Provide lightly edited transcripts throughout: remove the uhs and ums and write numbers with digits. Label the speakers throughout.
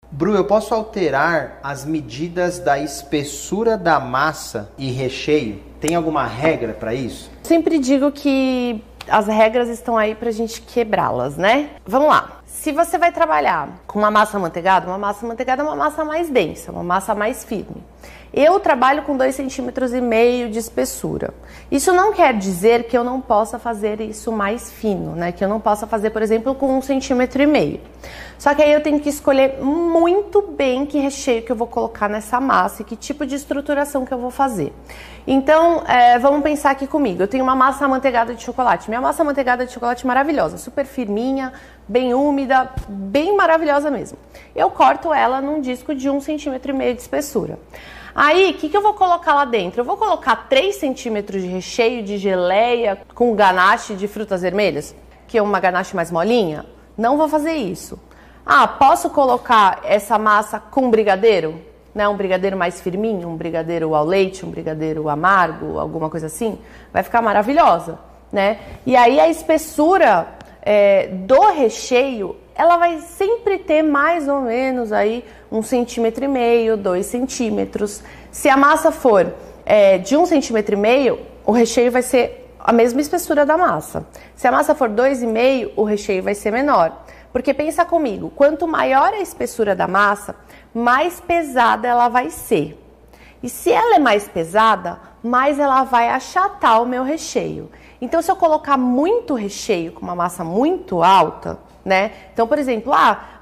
Speaker 1: Bru, eu posso alterar as medidas da espessura da massa e recheio? Tem alguma regra para isso?
Speaker 2: Sempre digo que as regras estão aí pra gente quebrá-las, né? Vamos lá. Se você vai trabalhar com uma massa amanteigada é uma massa mais densa, uma massa mais firme. Eu trabalho com 2,5 cm de espessura. Isso não quer dizer que eu não possa fazer isso mais fino, né? Que eu não possa fazer, por exemplo, com 1,5 cm. Só que aí eu tenho que escolher muito bem que recheio que eu vou colocar nessa massa e que tipo de estruturação que eu vou fazer. Então, vamos pensar aqui comigo. Eu tenho uma massa amanteigada de chocolate. Minha massa amanteigada de chocolate é maravilhosa, super firminha, bem úmida, bem maravilhosa mesmo. Eu corto ela num disco de 1,5 cm de espessura. Aí, o que eu vou colocar lá dentro? Eu vou colocar 3 centímetros de recheio de geleia com ganache de frutas vermelhas, que é uma ganache mais molinha? Não vou fazer isso. Ah, posso colocar essa massa com brigadeiro? Né? Um brigadeiro mais firminho, um brigadeiro ao leite, um brigadeiro amargo, alguma coisa assim? Vai ficar maravilhosa, né? E aí a espessura do recheio, ela vai sempre ter mais ou menos aí 1,5 cm, 2 centímetros. Se a massa for de 1,5 cm, o recheio vai ser a mesma espessura da massa. Se a massa for 2,5, o recheio vai ser menor. Porque pensa comigo, quanto maior a espessura da massa, mais pesada ela vai ser. E se ela é mais pesada, mais ela vai achatar o meu recheio. Então, se eu colocar muito recheio com uma massa muito alta, né? Então, por exemplo,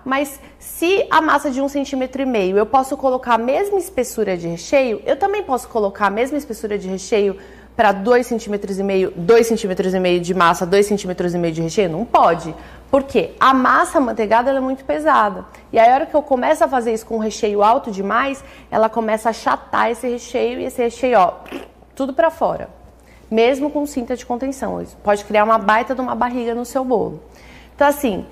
Speaker 2: mas se a massa de 1,5 cm eu posso colocar a mesma espessura de recheio, eu também posso colocar a mesma espessura de recheio para 2,5 cm, 2,5 cm de massa, 2,5 cm de recheio? Não pode. Por quê? A massa amanteigada ela é muito pesada. E aí, a hora que eu começo a fazer isso com um recheio alto demais, ela começa a achatar esse recheio e esse recheio, ó, tudo para fora. Mesmo com cinta de contenção. Isso pode criar uma baita de uma barriga no seu bolo. Então, assim,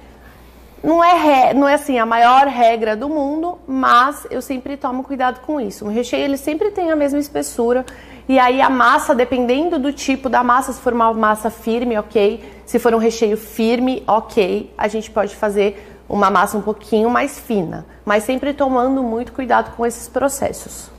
Speaker 2: não é assim a maior regra do mundo, mas eu sempre tomo cuidado com isso. O recheio, ele sempre tem a mesma espessura. E aí a massa, dependendo do tipo da massa, se for uma massa firme, ok. Se for um recheio firme, ok. A gente pode fazer uma massa um pouquinho mais fina, mas sempre tomando muito cuidado com esses processos.